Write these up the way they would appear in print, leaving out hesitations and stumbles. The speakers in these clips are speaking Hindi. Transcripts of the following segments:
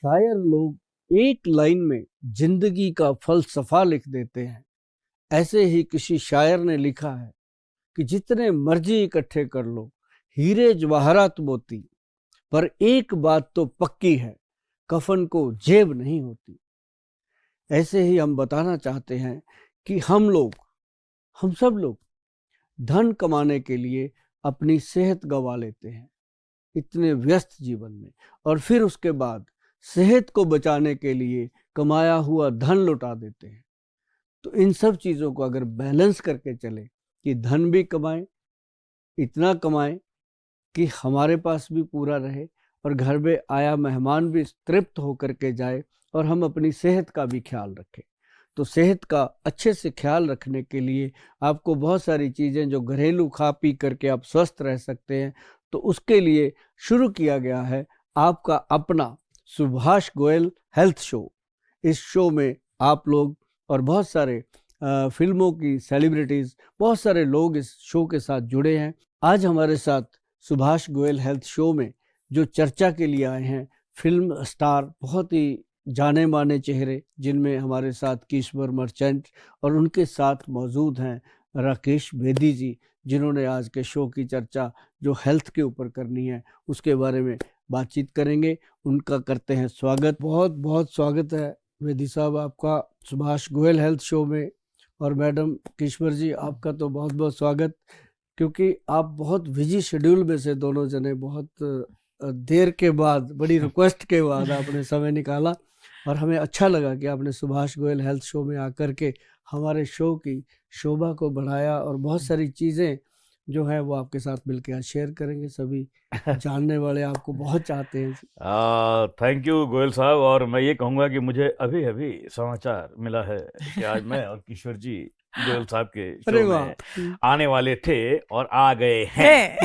शायर लोग एक लाइन में जिंदगी का फलसफा लिख देते हैं। ऐसे ही किसी शायर ने लिखा है कि जितने मर्जी इकट्ठे कर लो हीरे जवाहरात मोती, पर एक बात तो पक्की है, कफन को जेब नहीं होती। ऐसे ही हम बताना चाहते हैं कि हम सब लोग धन कमाने के लिए अपनी सेहत गंवा लेते हैं इतने व्यस्त जीवन में, और फिर उसके बाद सेहत को बचाने के लिए कमाया हुआ धन लुटा देते हैं। तो इन सब चीज़ों को अगर बैलेंस करके चले कि धन भी कमाएं, इतना कमाएं कि हमारे पास भी पूरा रहे और घर में आया मेहमान भी तृप्त होकर के जाए, और हम अपनी सेहत का भी ख्याल रखें। तो सेहत का अच्छे से ख्याल रखने के लिए आपको बहुत सारी चीज़ें जो घरेलू खा पी करके आप स्वस्थ रह सकते हैं, तो उसके लिए शुरू किया गया है आपका अपना सुभाष गोयल हेल्थ शो। इस शो में आप लोग और बहुत सारे फिल्मों की सेलिब्रिटीज़, बहुत सारे लोग इस शो के साथ जुड़े हैं। आज हमारे साथ सुभाष गोयल हेल्थ शो में जो चर्चा के लिए आए हैं फिल्म स्टार, बहुत ही जाने माने चेहरे, जिनमें हमारे साथ किशोर मर्चेंट और उनके साथ मौजूद हैं राकेश बेदी जी, जिन्होंने आज के शो की चर्चा जो हेल्थ के ऊपर करनी है उसके बारे में बातचीत करेंगे। उनका करते हैं स्वागत। बहुत बहुत स्वागत है बेदी साहब आपका सुभाष गोयल हेल्थ शो में। और मैडम किशोर जी, आपका तो बहुत बहुत स्वागत, क्योंकि आप बहुत बिजी शेड्यूल में से दोनों जने बहुत देर के बाद, बड़ी रिक्वेस्ट के बाद आपने समय निकाला, और हमें अच्छा लगा कि आपने सुभाष गोयल हेल्थ शो में आकर के हमारे शो की शोभा को बढ़ाया, और बहुत सारी चीज़ें जो है वो आपके साथ मिलकर आज शेयर करेंगे। सभी जानने वाले आपको बहुत चाहते हैं। थैंक यू गोयल साहब। और मैं ये कहूँगा कि मुझे अभी अभी समाचार मिला है कि आज मैं और किशोर जी गोयल साहब के शो में आने वाले थे और आ गए हैं।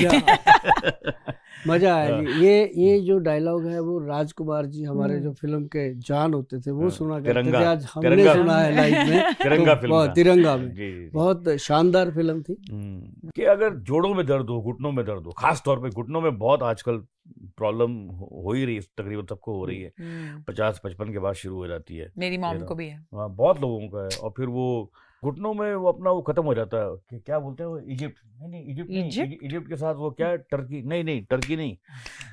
मजा आया जी। ये जो डायलॉग है वो राजकुमार जी हमारे जो फिल्म के जान होते थे वो सुना करते थे। आज हमने सुना है लाइव में तिरंगा फिल्म, तिरंगा में बहुत शानदार फिल्म थी। कि अगर जोड़ों में दर्द हो, घुटनों में दर्द हो, खास तौर पे घुटनों में बहुत आजकल प्रॉब्लम हो ही रही है, तकरीबन सबको हो रही है। 50-55 के बाद शुरू हो जाती है। मेरी मॉम को भी है। हाँ, बहुत लोगों का है। और फिर वो घुटनों में वो अपना वो खत्म हो जाता है कि क्या बोलते हैं वो, इजिप्ट इजिप्ट के साथ वो क्या है, टर्की नहीं टर्की नहीं,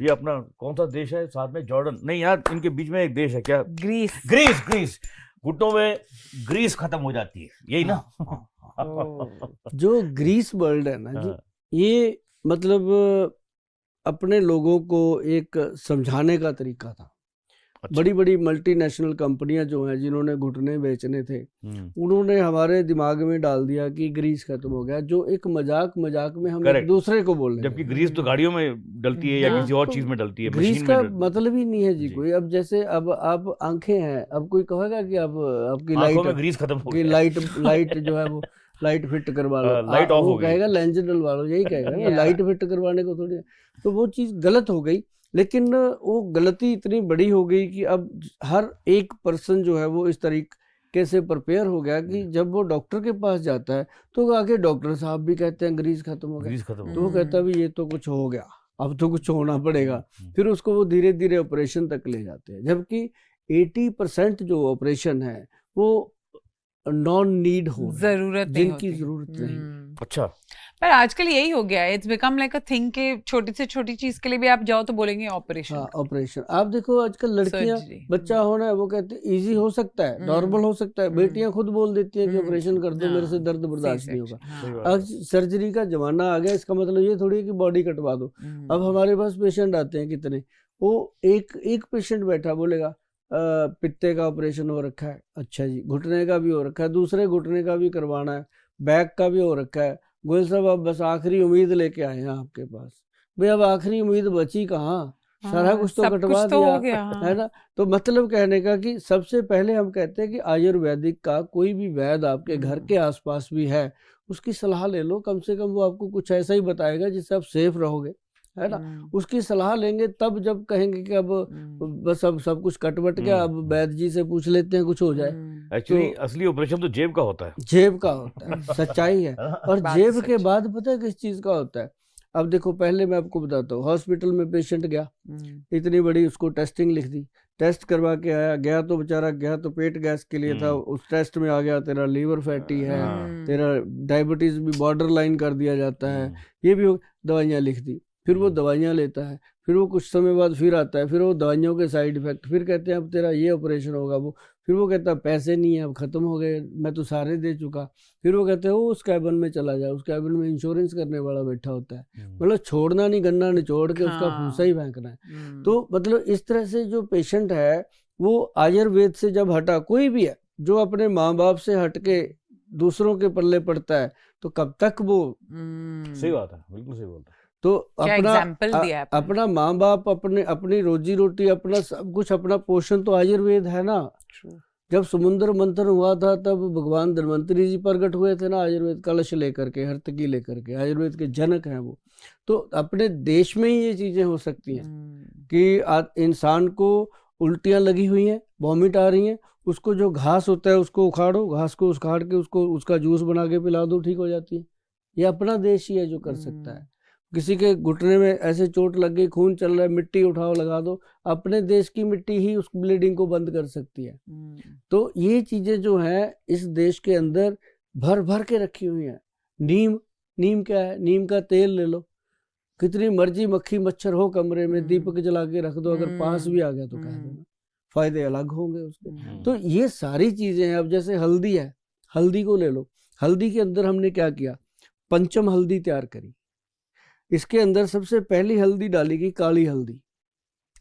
ये अपना कौन सा देश है साथ में, जॉर्डन नहीं यार, इनके बीच में एक देश है क्या, ग्रीस। घुटनों में ग्रीस खत्म हो जाती है, यही ना। जो ग्रीस वर्ल्ड है ना जी, ये मतलब अपने लोगों को एक समझाने का तरीका था। अच्छा। बड़ी बड़ी मल्टीनेशनल कंपनियां जो हैं जिन्होंने घुटने बेचने थे, उन्होंने हमारे दिमाग में डाल दिया कि ग्रीस खत्म हो गया, जो एक मजाक में हम एक दूसरे को बोल रहे हैं। जबकि ग्रीस तो गाड़ियों में डलती है या किसी और चीज में डलती है। ग्रीस का मतलब ही नहीं है जी कोई। अब जैसे अब आप आंखें हैं, अब कोई कहेगा कि अब आपकी लाइट में ग्रीस खत्म हो गई, लाइट जो है वो लाइट फिट करवा लो, लाइट ऑफ हो गई, कहेगा लेंस डलवा लो, यही कहेगा। लाइट फिट करवाने को थोड़ी, तो वो चीज गलत हो गई। लेकिन वो गलती इतनी बड़ी हो गई कि अब हर एक पर्सन जो है वो इस तरीके से प्रिपेयर हो गया कि जब वो डॉक्टर के पास जाता है तो आगे डॉक्टर साहब भी कहते हैं ग्रीस खत्म हो गया, तो वो कहता है भी ये तो कुछ हो गया, अब तो कुछ होना पड़ेगा। फिर उसको वो धीरे धीरे ऑपरेशन तक ले जाते हैं, जबकि 80% जो ऑपरेशन है वो नॉन नीड हो, जरूरत जिनकी जरूरत नहीं। अच्छा, पर आजकल यही हो गया है, it's become like a thing के छोटी से छोटी चीज के लिए भी आप जाओ तो बोलेंगे ऑपरेशन। हाँ, ऑपरेशन। आप देखो आजकल लड़कियां, बच्चा होना है वो कहते हैं इजी हो सकता है, नॉर्मल हो सकता है। बेटियां खुद बोल देती हैं कि ऑपरेशन कर दो, मेरे से दर्द बर्दाश्त नहीं होगा। अब सर्जरी का जमाना आ गया, इसका मतलब ये थोड़ी है कि बॉडी कटवा दो। अब हमारे पास पेशेंट आते हैं कितने, वो एक पेशेंट बैठा बोलेगा पित्ते का ऑपरेशन हो रखा है, अच्छा जी, घुटने का भी हो रखा है, दूसरे घुटने का भी करवाना है, बैक का भी हो रखा है। गोयल साहब आप बस आखिरी उम्मीद लेके आए हैं आपके पास, भाई अब आखिरी उम्मीद बची कहाँ, सारा कुछ तो कटवा दिया है ना। तो मतलब कहने का कि सबसे पहले हम कहते हैं कि आयुर्वेदिक का कोई भी वैद्य आपके घर के आसपास भी है, उसकी सलाह ले लो। कम से कम वो आपको कुछ ऐसा ही बताएगा जिससे आप सेफ रहोगे, है ना। उसकी सलाह लेंगे तब जब कहेंगे कि अब बस अब सब कुछ कटवट गया, अब वैद्य जी से पूछ लेते हैं कुछ हो जाए। एक्चुअली असली ऑपरेशन तो जेब का होता है, जेब का होता है, सच्चाई है। और जेब के बाद पता है किस चीज का होता है। अब देखो, पहले मैं आपको बताता हूँ, हॉस्पिटल में पेशेंट गया, इतनी बड़ी उसको टेस्टिंग लिख दी, टेस्ट करवा के आया, गया तो बेचारा गया तो पेट गैस के लिए था, उस टेस्ट में आ गया तेरा लीवर फैटी है, तेरा डायबिटीज भी बॉर्डर लाइन कर दिया जाता है, ये भी दवाइयाँ लिख दी। फिर वो दवाइयाँ लेता है, फिर वो कुछ समय बाद फिर आता है, फिर वो दवाइयों के साइड इफेक्ट, फिर कहते हैं अब तेरा ये ऑपरेशन होगा, वो फिर वो कहता है पैसे नहीं है, अब ख़त्म हो गए, मैं तो सारे दे चुका। फिर वो कहते हैं वो उस कैबिन में चला जाए, उस कैबिन में इंश्योरेंस करने वाला बैठा होता है, मतलब छोड़ना नहीं, गन्ना निचोड़ के उसका फूसा ही फेंकना है। तो मतलब इस तरह से जो पेशेंट है वो आयुर्वेद से जब हटा, कोई भी है जो अपने माँ बाप से हट के दूसरों के पल्ले पड़ता है, तो कब तक वो सही बात है, बिल्कुल सही बात है। तो अपना अपना माँ बाप, अपनी रोजी रोटी, अपना सब कुछ, अपना पोषण तो आयुर्वेद है ना। जब समुद्र मंथन हुआ था तब भगवान धन्वंतरी जी प्रकट हुए थे ना, आयुर्वेद कलश लेकर के, हर्तकी लेकर के, आयुर्वेद के जनक हैं वो। तो अपने देश में ही ये चीजें हो सकती हैं कि इंसान को उल्टियां लगी हुई हैं, वॉमिट आ रही हैं, उसको जो घास होता है उसको उखाड़ो, घास को उखाड़ के उसको उसका जूस बना के पिला दो, ठीक हो जाती है। ये अपना देश ही है जो कर सकता है। किसी के घुटने में ऐसे चोट लग गई, खून चल रहा है, मिट्टी उठाओ लगा दो, अपने देश की मिट्टी ही उस ब्लीडिंग को बंद कर सकती है। तो ये चीजें जो हैं इस देश के अंदर भर भर के रखी हुई हैं। नीम क्या है, नीम का तेल ले लो, कितनी मर्जी मक्खी मच्छर हो कमरे में, दीपक जला के रख दो, अगर पास भी आ गया तो कह देना, फायदे अलग होंगे उसके। तो ये सारी चीजें हैं। अब जैसे हल्दी है, हल्दी को ले लो, हल्दी के अंदर हमने क्या किया, पंचम हल्दी तैयार करी। इसके अंदर सबसे पहली हल्दी डाली गई काली हल्दी।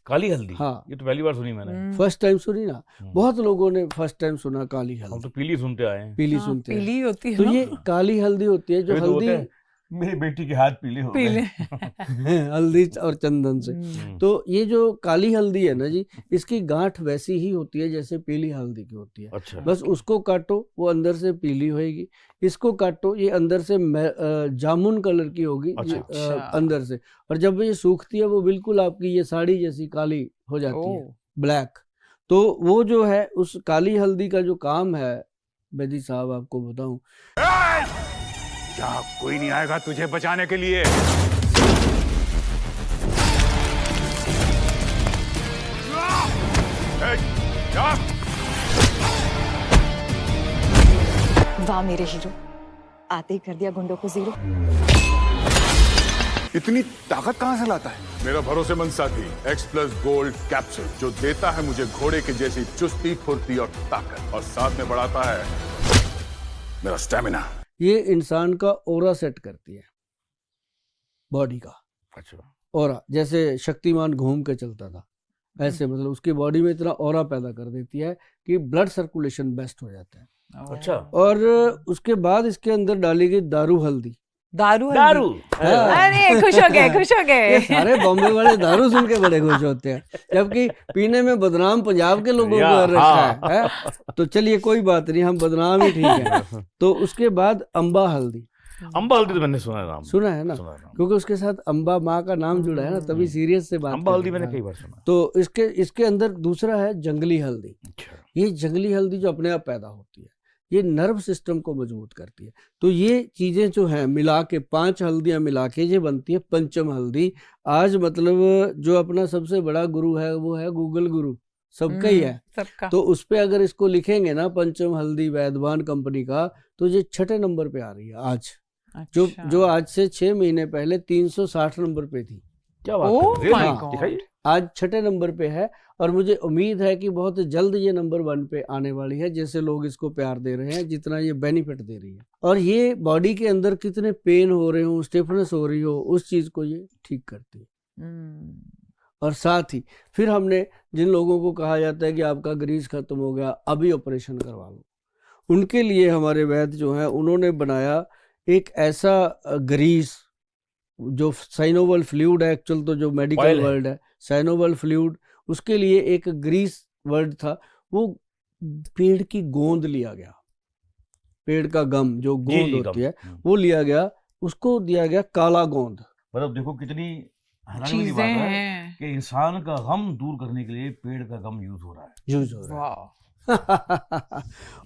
काली हल्दी? हाँ, ये तो पहली बार सुनी मैंने। फर्स्ट टाइम सुनी ना, बहुत लोगों ने फर्स्ट टाइम सुना काली हल्दी। हम तो पीली सुनते आए हैं। पीली सुनते हैं, पीली होती है तो ना? ये काली हल्दी होती है जो हल्दी, मेरी बेटी के हाथ पीले हो पीले हल्दी और चंदन से। तो ये जो काली हल्दी है ना जी, इसकी गांठ वैसी ही होती है जैसे पीली हल्दी की होती है। अच्छा। बस उसको काटो, वो अंदर से पीली होएगी। इसको काटो, ये अंदर से जामुन कलर की होगी। अच्छा। अंदर से, और जब ये सूखती है वो बिल्कुल आपकी ये साड़ी जैसी काली हो जाती है, ब्लैक। तो वो जो है उस काली हल्दी का जो काम है, बेदी साहब आपको बताऊं, यहाँ कोई नहीं आएगा तुझे बचाने के लिए। वाह मेरे हीरो, आते ही कर दिया गुंडों को जीरो। इतनी ताकत कहां से लाता है? मेरा भरोसेमंद साथी X+ गोल्ड कैप्सूल, जो देता है मुझे घोड़े के जैसी चुस्ती, फुर्ती और ताकत, और साथ में बढ़ाता है मेरा स्टेमिना। ये इंसान का ओरा सेट करती है, बॉडी का। अच्छा। ओरा, जैसे शक्तिमान घूम के चलता था, ऐसे मतलब उसकी बॉडी में इतना ओरा पैदा कर देती है कि ब्लड सर्कुलेशन बेस्ट हो जाता है। अच्छा। और उसके बाद इसके अंदर डाली गई दारू हल्दी। दारू? अरे खुश हो गए, खुश हो गए। सारे बॉम्बे वाले दारू सुन के बड़े खुश होते हैं, जबकि पीने में बदनाम पंजाब के लोगों को कर रखा है। तो चलिए कोई बात नहीं, हम बदनाम ही ठीक है। तो उसके बाद अम्बा हल्दी। अम्बा हल्दी तो मैंने सुना है नाम, सुना है ना, क्योंकि उसके साथ अम्बा माँ का नाम जुड़ा है ना, तभी सीरियस से बात। अम्बा हल्दी मैंने कई बार सुना। तो इसके अंदर दूसरा है जंगली हल्दी। ये जंगली हल्दी जो अपने आप पैदा होती है, ये नर्व सिस्टम को मजबूत करती है। तो ये चीजें जो हैं मिला के, 5 हल्दियां मिला के ये बनती है पंचम हल्दी। आज मतलब जो अपना सबसे बड़ा गुरु है वो है गूगल गुरु, सबका ही है सबका। तो उस पे अगर इसको लिखेंगे ना, पंचम हल्दी वैद्यवान कंपनी का, तो ये 6ठे नंबर पे आ रही है आज। अच्छा। जो आज से 6 महीने पहले 360 नंबर पे थी। क्या बात है? हाँ, आज 6ठे नंबर पे है। और मुझे उम्मीद है कि बहुत जल्द ये नंबर 1 पे आने वाली है, जैसे लोग इसको प्यार दे रहे हैं, जितना ये बेनिफिट दे रही है। और ये बॉडी के अंदर कितने पेन हो रहे हो, स्टिफनेस हो रही हो, उस चीज को ये ठीक करती है। और साथ ही फिर हमने जिन लोगों को कहा जाता है कि आपका ग्रीस खत्म हो गया, अभी ऑपरेशन करवा लो, उनके लिए हमारे वैद्य जो है उन्होंने बनाया एक ऐसा ग्रीस जो साइनोवल फ्लूइड है, एक्चुअल तो जो मेडिकल वर्ड है साइनोवल फ्लूइड, उसके लिए एक ग्रीस वर्ड था। वो पेड़ की गोंद लिया गया, पेड़ का गम जो गोंद होती है वो लिया गया, उसको दिया गया काला गोंद। मतलब देखो कितनी हैरानी वाली बात है कि इंसान का गम दूर करने के लिए पेड़ का गम यूज हो रहा है।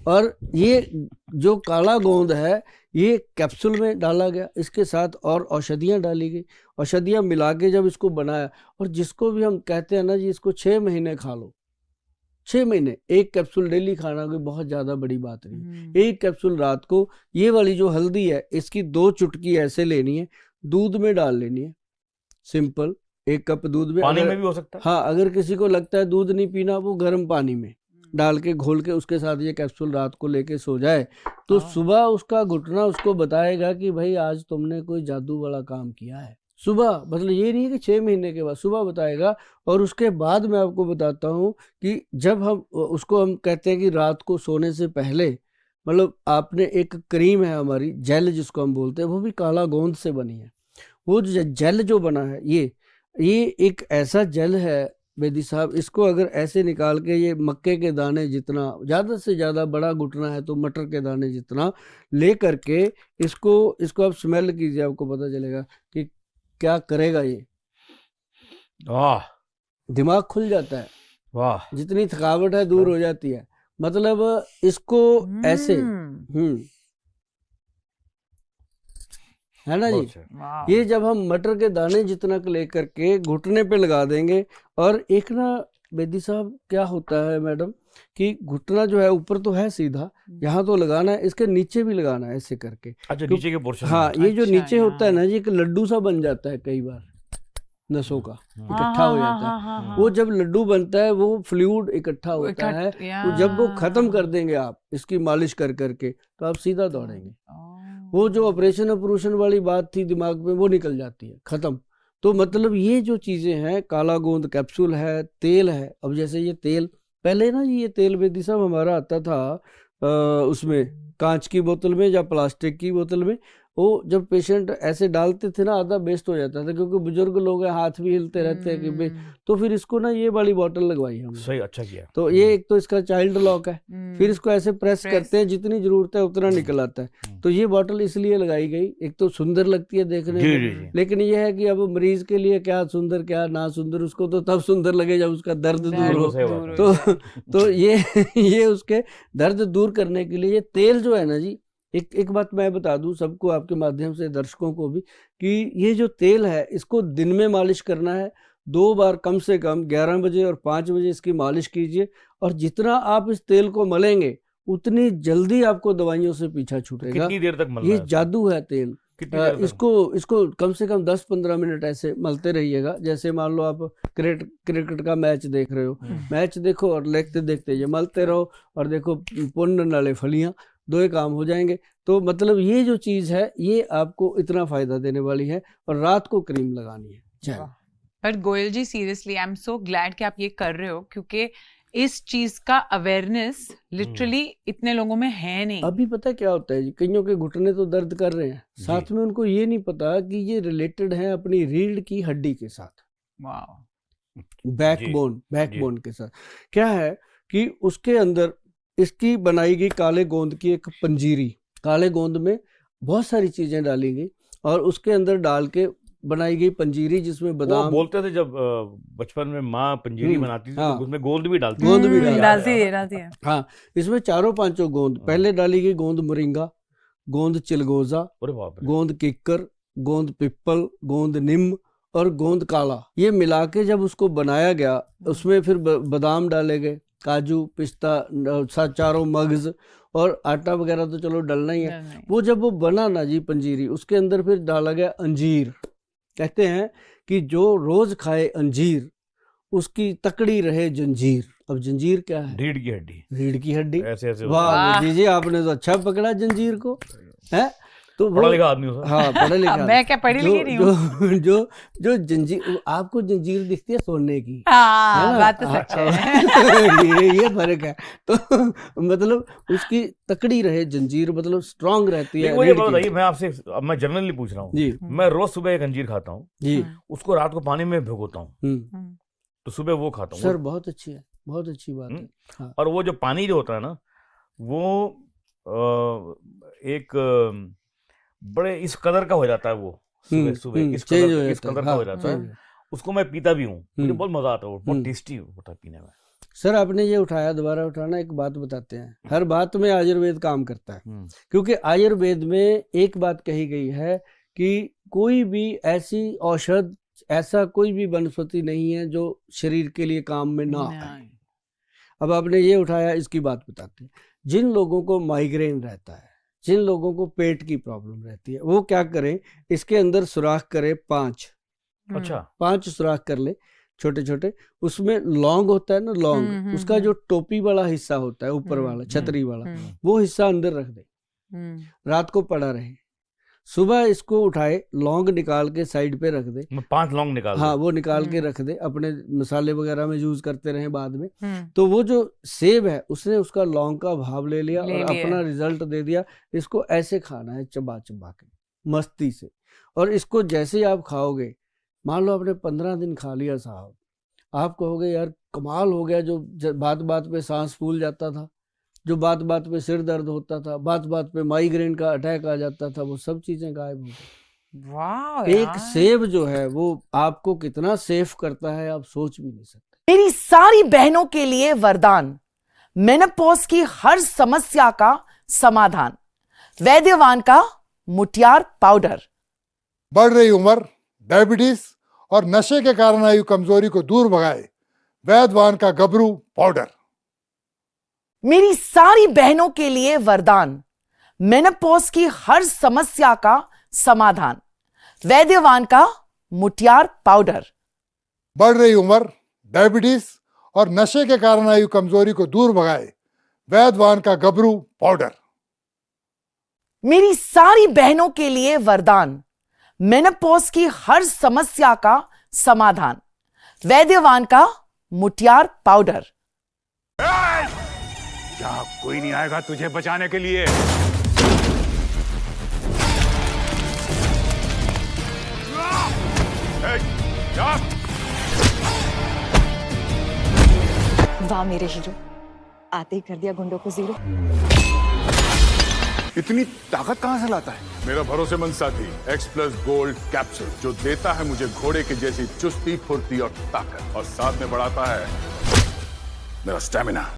और ये जो काला गोंद है ये कैप्सूल में डाला गया, इसके साथ और औषधियाँ डाली गई, औषधियाँ मिला के जब इसको बनाया, और जिसको भी हम कहते हैं ना जी इसको 6 महीने खा लो, 6 महीने। एक कैप्सूल डेली खाना कोई बहुत ज्यादा बड़ी बात नहीं है। हम्म, एक कैप्सूल रात को, ये वाली जो हल्दी है इसकी 2 चुटकी ऐसे लेनी है, दूध में डाल लेनी है, सिंपल 1 कप दूध में। पानी अगर, में भी हो सकता है। हाँ, अगर किसी को लगता है दूध नहीं पीना, वो गर्म पानी में डाल के घोल के उसके साथ ये कैप्सूल रात को लेके सो जाए, तो हाँ। सुबह उसका घुटना उसको बताएगा कि भाई आज तुमने कोई जादू वाला काम किया है। सुबह, मतलब ये नहीं है कि 6 महीने के बाद, सुबह बताएगा। और उसके बाद मैं आपको बताता हूँ कि जब हम उसको हम कहते हैं कि रात को सोने से पहले, मतलब आपने एक क्रीम है हमारी जेल जिसको हम बोलते हैं, वो भी काला गोंद से बनी है। वो जेल जो बना है ये एक ऐसा जेल है बेदी साहब, इसको अगर ऐसे निकाल के ये मक्के के दाने जितना, ज़्यादा से ज़्यादा बड़ा घुटना है तो मटर के दाने जितना ले करके इसको आप स्मेल कीजिए, आपको पता चलेगा कि क्या करेगा ये। वाह दिमाग खुल जाता है, वाह। जितनी थकावट है दूर हो जाती है। मतलब इसको ऐसे है ना बहुत जी। अच्छा। वाह। ये जब हम मटर के दाने जितना लेकर के घुटने पे लगा देंगे, और एक ना बेदी साहब क्या होता है मैडम कि घुटना जो है ऊपर तो है सीधा, यहाँ तो लगाना है, इसके नीचे भी लगाना है ऐसे करके। अच्छा, नीचे के पोर्शन हाँ, ये जो अच्छा, नीचे होता है यहाँ। ना जी, एक लड्डू सा बन जाता है कई बार नसों का, इकट्ठा हाँ, हो हाँ, जाता है। हाँ, हाँ, वो जब लड्डू बनता है वो फ्लूइड इकट्ठा वो होता है, इकट्ठ- तो जब वो खत्म या। कर देंगे आप इसकी मालिश कर करके, तो आप सीधा दौड़ेंगे। ओह। वो जो ऑपरेशन वाली बात थी दिमाग में, वो निकल जाती है, खत्म। तो मतलब ये जो चीजें हैं, काला गोंद कैप्सूल है, तेल है। अब जैसे ये तेल, पहले ना ये तेल बेदी साहब हमारा आता था उसमें कांच की बोतल में या प्लास्टिक की बोतल में। वो जब पेशेंट ऐसे डालते थे ना, आधा वेस्ट हो जाता था, क्योंकि बुजुर्ग लोग हैं, हाथ भी हिलते रहते हैं कि तो फिर इसको ना ये वाली बोतल लगवाई हमने। सही, अच्छा किया। तो ये एक तो इसका चाइल्ड लॉक है, फिर इसको ऐसे प्रेस प्रेस। करते हैं, जितनी जरूरत है उतना निकल आता है। तो ये बोतल इसलिए लगाई गई, एक तो सुंदर लगती है देखने जी में, जी जी। लेकिन ये है कि अब मरीज के लिए क्या सुंदर क्या ना सुंदर, उसको तो तब सुंदर लगे जब उसका दर्द दूर दर्द हो। सही बात है। तो तो ये उसके दर्द दूर करने के लिए ये तेल जो है ना जी, एक बात मैं बता दूं सबको, आपके माध्यम से दर्शकों को भी, कि ये जो तेल है इसको दिन में मालिश करना है 2 बार, कम से कम 11 बजे और 5 बजे इसकी मालिश कीजिए। और जितना आप इस तेल को मलेंगे उतनी जल्दी आपको दवाइयों से पीछा छूटेगा। कितनी देर तक मलना ये है इसको? जादू है तेल। कितनी देर तक? इसको कम से कम 10-15 मिनट ऐसे मलते रहिएगा। जैसे मान लो आप क्रिकेट का मैच देख रहे हो, मैच देखो और देखते देखते ये मलते रहो, और देखो पुण्य नाले फलियां, 2 ही काम हो जाएंगे। तो मतलब ये जो चीज है ये आपको इतना फायदा देने वाली है, और रात को क्रीम लगानी है। चल but Goyal ji, seriously I am so glad कि आप ये कर रहे हो, क्योंकि इस चीज का अवेयरनेस लिटरली इतने लोगों में है नहीं। अभी पता क्या होता है जी, कईयों के घुटने तो दर्द कर रहे हैं, साथ में उनको ये नहीं पता कि ये रिलेटेड है अपनी रीढ़ की हड्डी के साथ, वाओ। बैकबोन के साथ। क्या है कि उसके अंदर इसकी बनाई गई काले गोंद की एक पंजीरी, काले गोंद में बहुत सारी चीजें डाली गई, और उसके अंदर डाल के बनाई गई पंजीरी, जिसमें वो बादाम, बोलते थे जब बचपन में माँ पंजीरी बनाती थी हाँ। तो उसमें गोंद भी डालती गोंद भी डालती है। हाँ, इसमें 4-5 गोंद। पहले डाली गई गोंद मोरिंगा, गोंद चिलगोजा, अरे बाप रे। गोंद किक्कर, गोंद पिप्पल, गोंद निम्न और गोंद काला। ये मिला के जब उसको बनाया गया, उसमें फिर बादाम डाले गए, काजू, पिस्ता, चारों मगज, और आटा वगैरह तो चलो डलना ही है। वो जब वो बना ना जी पंजीरी, उसके अंदर फिर डाला गया अंजीर। कहते हैं कि जो रोज खाए अंजीर उसकी तकड़ी रहे जंजीर। अब जंजीर क्या है? रीढ़ की हड्डी। रीढ़ की हड्डी। ऐसे ऐसे वाह जी, आपने तो अच्छा पकड़ा जंजीर को, है तो पढ़ा लिखा आदमी हो। हाँ, पढ़ा लिखा। मैं क्या पढ़ी लिखी नहीं हूँ। जो जंजीर, आपको जंजीर दिखती है सोने की, हाँ, है ना? बात तो सच है। ये फर्क है। तो मतलब उसकी तकड़ी रहे जंजीर, मतलब स्ट्रांग रहती है। मुझे रीढ़ की। बताइए, मैं आपसे, अब मैं जनरली पूछ रहा हूँ जी मैं रोज सुबह एक अंजीर खाता हूँ, जी। उसको रात को पानी में भिगोता हूँ, तो सुबह वो खाता हूँ। सर बहुत अच्छी है, बहुत अच्छी बात है। हाँ। और वो जो पानी जो होता है ना, वो एक बड़े इस कदर का हो जाता है, वो सुबह सुबह इस कदर का हो जाता है। उसको मैं पीता भी हूँ, मुझे बहुत मजा आता है, वो बहुत टेस्टी होता है पीने में। सर आपने ये उठाया, दोबारा उठाना, एक बात बताते हैं, हर बात में आयुर्वेद काम करता है, क्योंकि आयुर्वेद में एक बात कही गई है कि कोई भी ऐसी औषध, ऐसा कोई भी वनस्पति नहीं है जो शरीर के लिए काम में ना आए। अब आपने ये उठाया, इसकी बात बताते हैं। जिन लोगों को माइग्रेन रहता है, जिन लोगों को पेट की प्रॉब्लम रहती है, वो क्या करें, इसके अंदर सुराख करें 5 अच्छा 5 सुराख कर ले छोटे छोटे। उसमें लौंग होता है ना, लौंग, उसका जो टोपी वाला हिस्सा होता है, ऊपर वाला छतरी वाला, वो हिस्सा अंदर रख दे, रात को पड़ा रहे। सुबह इसको उठाए, लौंग निकाल के साइड पे रख दे, 5 लौंग निकाल हाँ वो निकाल के रख दे, अपने मसाले वगैरह में यूज करते रहे बाद में। तो वो जो सेब है उसने उसका लौंग का भाव ले लिया और अपना रिजल्ट दे दिया। इसको ऐसे खाना है, चबा चबा के, मस्ती से। और इसको जैसे ही आप खाओगे, मान लो आपने 15 दिन खा लिया साहब, आप कहोगे यार कमाल हो गया। जो बात बात पे सांस फूल जाता था, जो बात बात पे सिर दर्द होता था, बात बात पे माइग्रेन का अटैक आ जाता था, वो सब चीजें गायब हो गई। वाह एक सेब जो है वो आपको कितना सेफ करता है, आप सोच भी नहीं सकते। मेरी सारी बहनों के लिए वरदान, मेनोपॉज की हर समस्या का समाधान, वैद्यवान का मुटियार पाउडर। बढ़ रही उम्र, डायबिटीज और नशे के कारण आई कमजोरी को दूर भगाए वैद्यवान का गबरू पाउडर। मेरी सारी बहनों के लिए वरदान, मेनोपॉज की हर समस्या का समाधान, वैद्यवान का मुटियार पाउडर। बढ़ रही उम्र, डायबिटीज और नशे के कारण आई कमजोरी को दूर भगाए वैद्यवान का गबरू पाउडर। मेरी सारी बहनों के लिए वरदान, मेनोपॉज की हर समस्या का समाधान, वैद्यवान का मुटियार पाउडर। यहाँ कोई नहीं आएगा तुझे बचाने के लिए। वाह मेरे हीरो, आते ही कर दिया गुंडों को जीरो। इतनी ताकत कहां से लाता है? मेरा भरोसेमंद साथी X+ गोल्ड कैप्सूल, जो देता है मुझे घोड़े की जैसी चुस्ती, फुर्ती और ताकत, और साथ में बढ़ाता है मेरा स्टैमिना।